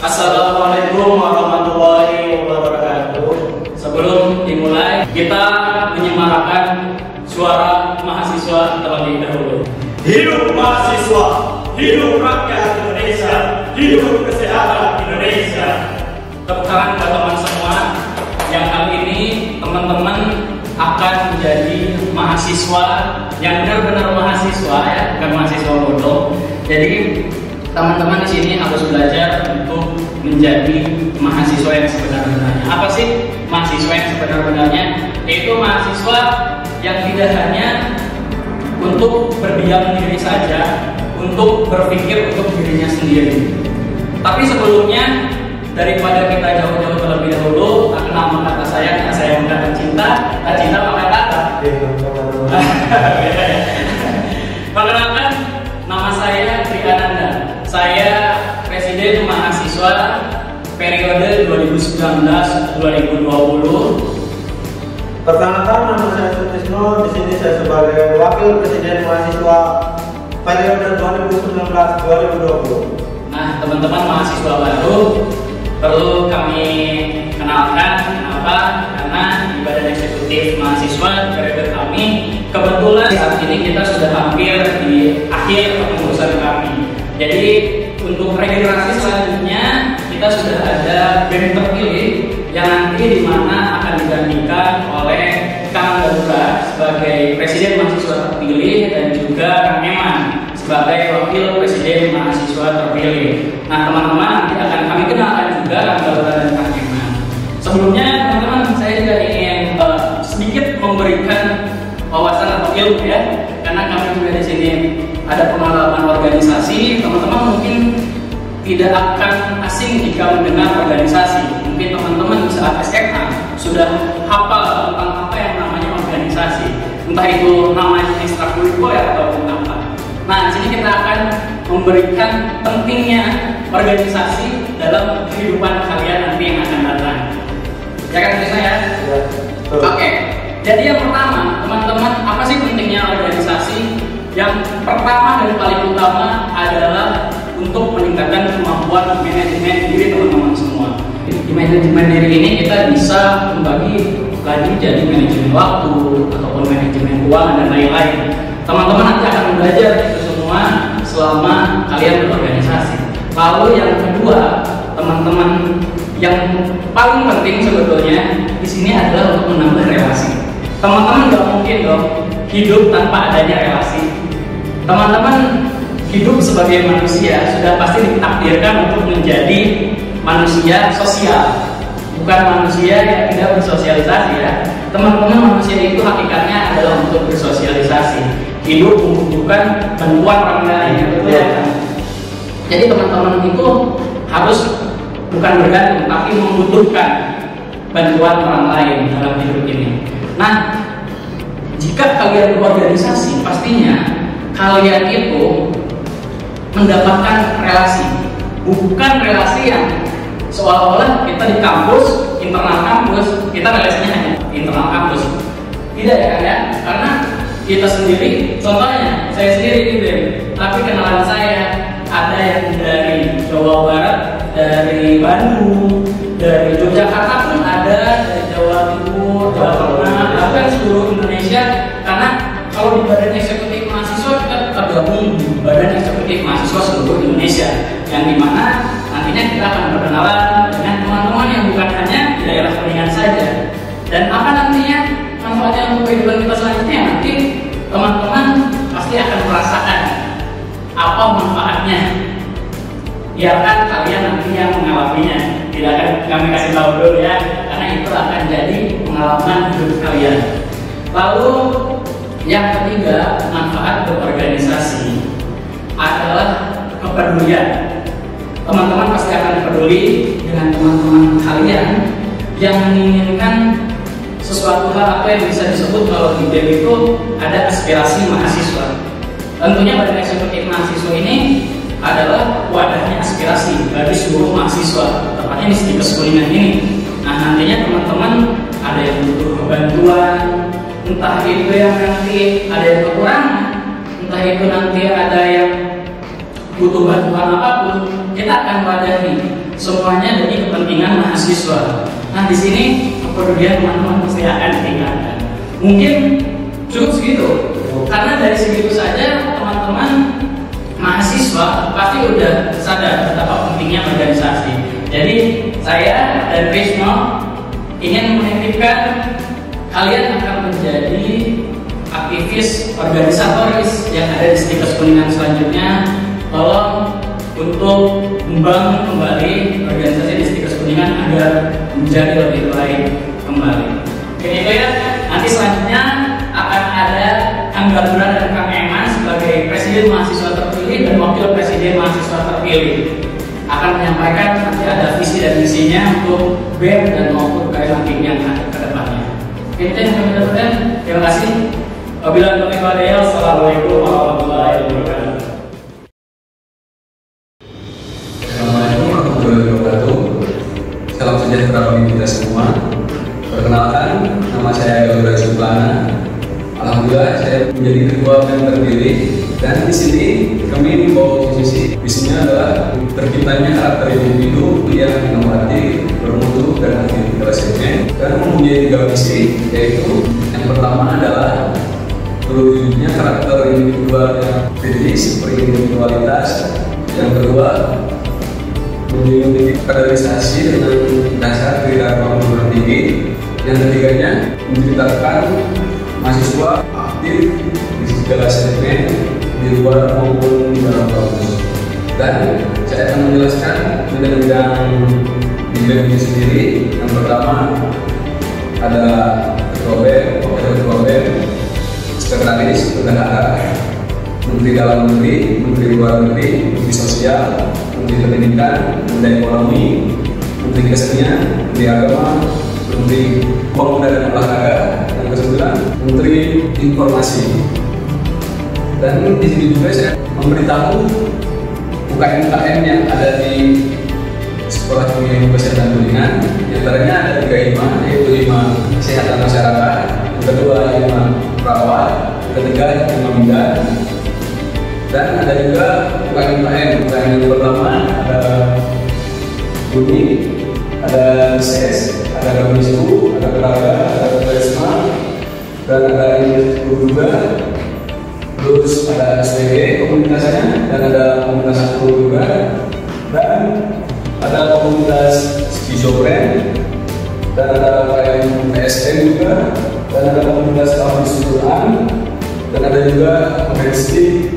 Assalamualaikum warahmatullahi wabarakatuh. Sebelum dimulai, kita menyemarakan suara mahasiswa terlebih dahulu. Hidup mahasiswa, hidup rakyat Indonesia, hidup kesehatan Indonesia. Tepuk tangan buat teman semua yang kali ini teman-teman akan menjadi mahasiswa yang benar-benar mahasiswa ya, bukan mahasiswa bodoh. Jadi teman-teman di sini harus belajar untuk menjadi mahasiswa yang sebenar-benarnya. Apa sih mahasiswa yang sebenar-benarnya? Yaitu mahasiswa yang tidak hanya untuk berdiam diri saja, untuk berpikir untuk dirinya sendiri. Tapi sebelumnya, daripada kita jauh-jauh terlebih dahulu, tak kenal maka kata saya maka cinta, tak cinta maka kata. Perkenalkan, nama saya Tri Ananda. Saya Presiden Mahasiswa periode 2019-2020. Perkenalkan, nama saya Sutisno. Di sini saya sebagai Wakil Presiden Mahasiswa periode 2019-2020. Nah, teman-teman mahasiswa baru perlu kami kenalkan. Kenapa? Karena di Badan Eksekutif Mahasiswa periode kami kebetulan saat ini kita sudah hampir di akhir kepengurusan kami. Jadi untuk regenerasi selanjutnya kita sudah ada BEM terpilih yang nanti di mana akan digantikan oleh Kang Daura sebagai Presiden Mahasiswa terpilih dan juga Kang Eman sebagai Wakil Presiden Mahasiswa terpilih. Nah, teman-teman nanti akan kami kenalkan juga Kang Daura dan Kang Eman. Sebelumnya teman-teman saya juga ingin sedikit memberikan wawasan atau ilmu ya, karena kami juga di sini ada pengalaman organisasi. Teman-teman mungkin tidak akan asing jika mendengar organisasi. Mungkin teman-teman di saat SMA sudah hafal tentang apa yang namanya organisasi, entah itu namanya ekstrakurikuler ataupun apa. Nah, di sini kita akan memberikan pentingnya organisasi dalam kehidupan kalian nanti yang akan datang. Ya kan, saya? Ya, Oke. Jadi yang pertama, teman-teman, apa sih pentingnya organisasi? Yang pertama dan paling utama adalah untuk meningkatkan kemampuan manajemen diri teman-teman semua. Di manajemen diri ini kita bisa membagi lagi jadi manajemen waktu ataupun manajemen keuangan dan lain-lain. Teman-teman nanti akan belajar itu semua selama kalian berorganisasi. Lalu yang kedua, teman-teman, yang paling penting sebetulnya di sini adalah untuk menambah relasi. Teman-teman nggak mungkin dong hidup tanpa adanya relasi. Teman-teman hidup sebagai manusia sudah pasti ditakdirkan untuk menjadi manusia sosial, bukan manusia yang tidak bersosialisasi ya. Teman-teman, manusia itu hakikatnya adalah untuk bersosialisasi. Hidup membutuhkan bantuan orang lain, betul ya? Jadi teman-teman itu harus bukan bergantung, tapi membutuhkan bantuan orang lain dalam hidup ini. Nah, jika kalian berorganisasi, pastinya kalian itu mendapatkan relasi, bukan relasi yang seolah-olah kita di kampus, internal kampus, kita relasinya hanya internal kampus. Tidak ya kan ya? Karena kita sendiri, contohnya saya sendiri gitu, tapi kenalan saya ada yang dari Jawa Barat, dari Bandung, dari Yogyakarta pun ada, dari Jawa Timur, Jawa Tengah, bahkan seluruh Indonesia. Karena kalau di Badan Eksekutif Mahasiswa kita tergabung di Badan Eksekutif Mahasiswa seluruh Indonesia, yang dimana nantinya kita akan berkenalan dengan teman-teman yang bukan hanya di daerah Kuningan saja. Dan apa nantinya manfaatnya untuk kehidupan kita selanjutnya? Nanti teman-teman pasti akan merasakan apa manfaatnya. Biarkan kalian nanti yang mengalaminya, tidak akan kami kasih tahu dulu ya, karena itu akan jadi pengalaman hidup kalian. Lalu yang ketiga, manfaat berorganisasi adalah kepedulian. Teman-teman pasti akan peduli dengan teman-teman kalian yang menginginkan sesuatu hal, apa yang bisa disebut kalau di BEM itu ada aspirasi mahasiswa. Tentunya Badan Eksekutif Mahasiswa ini adalah wadahnya aspirasi bagi seluruh mahasiswa, tepatnya di Stikes Kuningan ini. Nah, nantinya teman-teman ada yang butuh bantuan, entah itu yang nanti ada yang kekurangan, entah itu nanti ada yang butuh bantuan apapun, kita akan wadahi semuanya demi kepentingan mahasiswa. Nah, di sini kepedulian teman-teman pasti akan ditingkatkan. Mungkin cukup segitu, karena dari segitu saja teman-teman mahasiswa pasti udah sadar betapa pentingnya organisasi. Jadi saya dan Krisno ingin menitipkan kalian akan menjadi aktivis organisatoris yang ada di Stikers Kuningan selanjutnya. Tolong untuk membangun kembali organisasi di Stikers Kuningan agar menjadi lebih baik kembali. Oke, itu ya. Nanti selanjutnya akan ada Kang Gabura dan Kang Eman sebagai Presiden Mahasiswa terpilih dan Wakil Presiden Mahasiswa terpilih akan menyampaikan nanti ada visi dan misinya untuk BEM dan maupun KMAKIM yang ada ke depannya. Oke, itu yang kami dapatkan. Terima kasih. Wabillahi taufiq wal hidayah. Assalamualaikum warahmatullahi wabarakatuh. Assalamualaikum warahmatullahi wabarakatuh. Salam sejahtera bagi kita semua. Perkenalkan, nama saya Gabura Suplana. Alhamdulillah saya menjadi ketua BEM terpilih, dan di sini kami membawa visi misinya adalah terciptanya karakter individu yang inovatif, bermutu dan intelektual, dan mempunyai 3 misi, yaitu yang pertama adalah terwujudnya karakter individual yang kritis, berindividualitas. Yang kedua, memiliki kaderisasi dengan dasar keiraan perguruan tinggi. Yang ketiganya, menciptakan mahasiswa aktif di segala segmen di luar maupun di dalam kampus. Dan saya akan menjelaskan bidang-bidang di BEM ini sendiri. Yang pertama ada ketua BEM, wakil ketua BEM, sekretaris, bendahara, menteri dalam negeri, menteri luar negeri, menteri sosial, menteri pendidikan, menteri ekonomi, menteri kesenian, menteri agama, menteri pemuda dan olahraga, yang ke-9 menteri informasi. Dan di sini juga saya memberitahu UKM-UKM yang ada di Sekolah Tinggi Kesehatan Kuningan. Di antaranya ada 3 hima, yaitu hima kesehatan masyarakat, yang kedua hima perawat, ketiga hima bidan. Dan ada juga UKM-UKM. UKM yang pertama ada Uni, ada SES, ada Kamisku, ada Keraga, ada Presma, dan ada Institut juga. Terus ada SPG komunitasnya, dan ada komunitas 10 juga, dan ada komunitas skizofren, dan ada UKM PSM juga, dan ada komunitas Al-Quran, dan ada juga Komenstik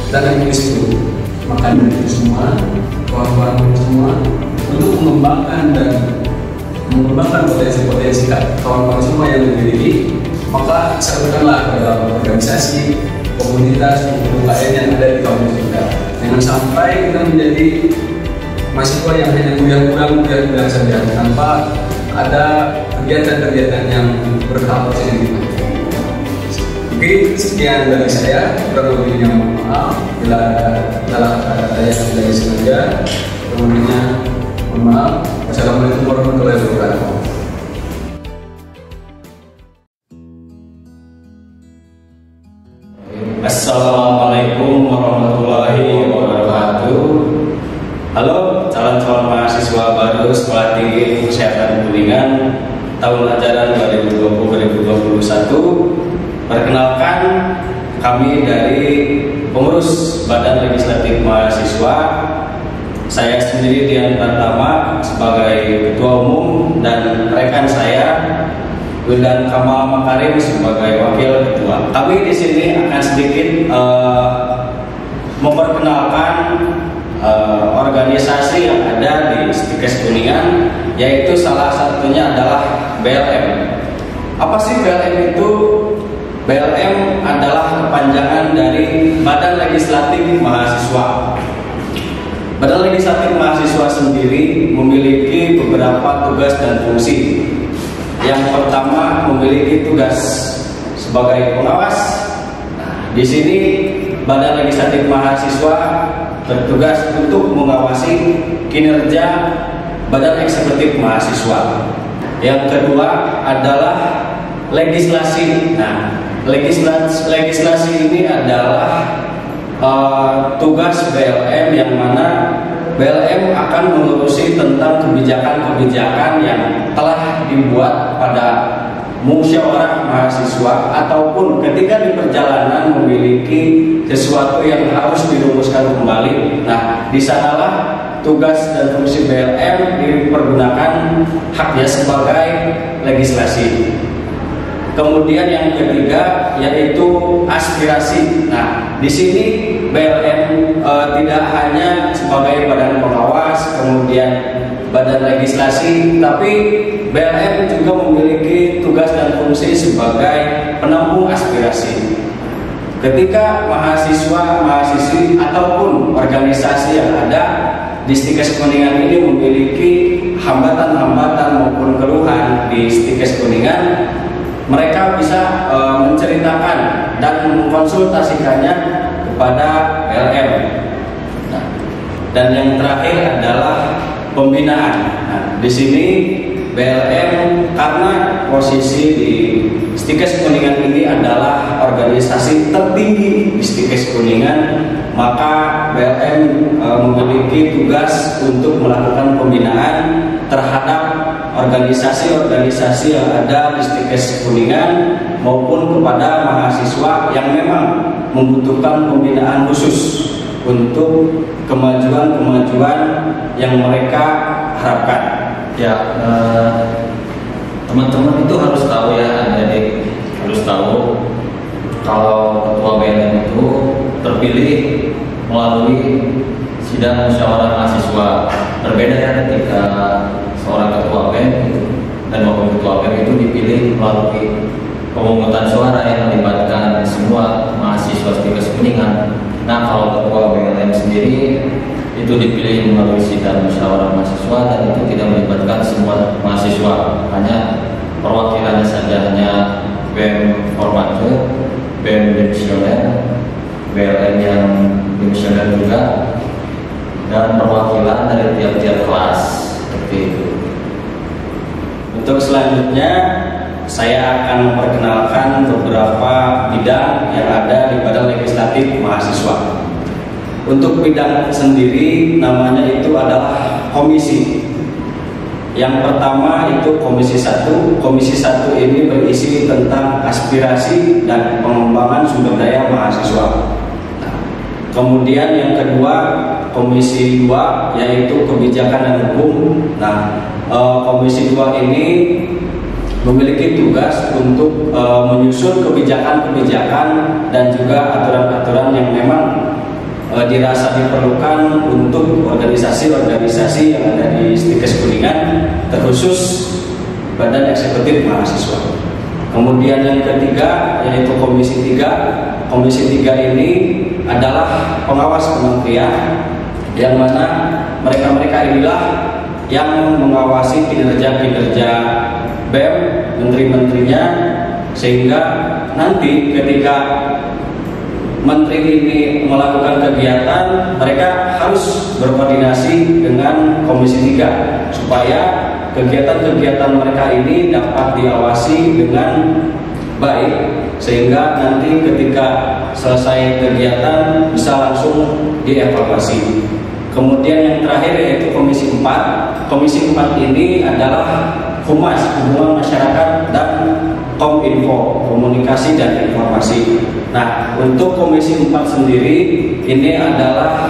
dan Inggris itu. Makanya itu semua, kawan-kawan semua, untuk mengembangkan potensi-potensi kawan-kawan semua yang dimiliki, maka sertakanlah dalam organisasi, komunitas, UKM yang ada di kampus kita. Jangan sampai kita menjadi mahasiswa yang hanya kuliah saja, tanpa ada kegiatan-kegiatan yang berhak positif. Oke, sekian dari saya. Kurang lebihnya mohon maaf bila ada salah kata yang tidak disengaja. Kemudiannya mohon maaf. Wassalamualaikum warahmatullahi wabarakatuh. Assalamualaikum warahmatullahi wabarakatuh. Halo calon-calon mahasiswa baru Sekolah Tinggi Kesehatan Kuningan tahun ajaran 2020-2021. Perkenalkan, kami dari pengurus Badan Legislatif Mahasiswa. Saya sendiri Dian Pratama sebagai Ketua Umum, dan rekan saya Wildan Kamal Makarim sebagai Wakil Ketua. Kami di sini akan sedikit memperkenalkan organisasi yang ada di Stikers Kuningan, yaitu salah satunya adalah BLM. Apa sih BLM itu? BLM adalah kepanjangan dari Badan Legislatif Mahasiswa. Badan Legislatif Mahasiswa sendiri memiliki beberapa tugas dan fungsi. Yang pertama, memiliki tugas sebagai pengawas. Di sini Badan Legislatif Mahasiswa bertugas untuk mengawasi kinerja Badan Eksekutif Mahasiswa. Yang kedua adalah legislasi. Nah, legislasi ini adalah tugas BLM yang mana BLM akan mengurusi tentang kebijakan-kebijakan yang telah dibuat pada musyawarah mahasiswa ataupun ketika di perjalanan memiliki sesuatu yang harus dirumuskan kembali. Nah, di sanalah tugas dan fungsi BLM dipergunakan haknya sebagai legislasi. Kemudian yang ketiga yaitu aspirasi. Nah, di sini BLM tidak hanya sebagai badan pengawas, kemudian badan legislasi, tapi BLM juga memiliki tugas dan fungsi sebagai penampung aspirasi. Ketika mahasiswa, mahasiswi ataupun organisasi yang ada di Stikes Kuningan ini memiliki hambatan-hambatan maupun keluhan di Stikes Kuningan, mereka bisa menceritakan dan mengkonsultasikannya kepada BLM. Nah, dan yang terakhir adalah pembinaan. Nah, di sini BLM karena posisi di Stikes Kuningan ini adalah organisasi tertinggi di Stikes Kuningan, maka BLM memiliki tugas untuk melakukan pembinaan terhadap organisasi-organisasi yang ada di Stikes Kuningan maupun kepada mahasiswa yang memang membutuhkan pembinaan khusus untuk kemajuan-kemajuan yang mereka harapkan. Ya, teman-teman itu harus tahu ya, adik-adik harus tahu kalau ketua BLM itu terpilih melalui sidang musyawarah mahasiswa. Berbeda ya ketika seorang ketua BEM dan wakil ketua BEM itu dipilih melalui pemungutan suara yang melibatkan semua mahasiswa Stikes Kuningan. Nah, kalau ketua BLM sendiri itu dipilih melalui sidang musyawarah mahasiswa dan itu tidak melibatkan semua mahasiswa, hanya perwakilannya saja, hanya BEM formatur, BEM demisioner, BLM yang demisioner juga, dan perwakilan dari tiap-tiap kelas seperti itu. Untuk selanjutnya saya akan memperkenalkan beberapa bidang yang ada di Badan Legislatif Mahasiswa. Untuk bidang sendiri namanya itu adalah komisi. Yang pertama itu Komisi 1. Komisi 1 ini berisi tentang aspirasi dan pengembangan sumber daya mahasiswa. Kemudian yang kedua Komisi 2 yaitu kebijakan dan hukum. Nah, Komisi 2 ini memiliki tugas untuk menyusun kebijakan-kebijakan dan juga aturan-aturan yang memang dirasa diperlukan untuk organisasi-organisasi yang ada di Stikes Kuningan, terkhusus Badan Eksekutif Mahasiswa. Kemudian yang ketiga yaitu Komisi 3. Komisi 3 ini adalah pengawas kementerian, yang mana mereka-mereka inilah yang mengawasi kinerja-kinerja BEM, menteri-menterinya, sehingga nanti ketika menteri ini melakukan kegiatan, mereka harus berkoordinasi dengan Komisi 3 supaya kegiatan-kegiatan mereka ini dapat diawasi dengan baik, sehingga nanti ketika selesai kegiatan bisa langsung dievaluasi. Kemudian yang terakhir yaitu Komisi 4. Komisi 4 ini adalah Humas, Hubungan Masyarakat dan Kominfo, Komunikasi dan Informasi. Nah, untuk Komisi 4 sendiri ini adalah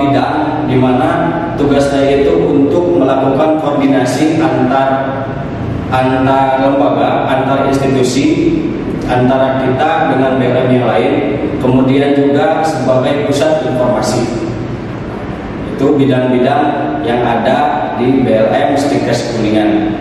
bidang di mana tugasnya itu untuk melakukan koordinasi antar lembaga, antar institusi, antara kita dengan BLM yang lain, kemudian juga sebagai pusat informasi. Itu bidang-bidang yang ada di BLM Stikes Kuningan.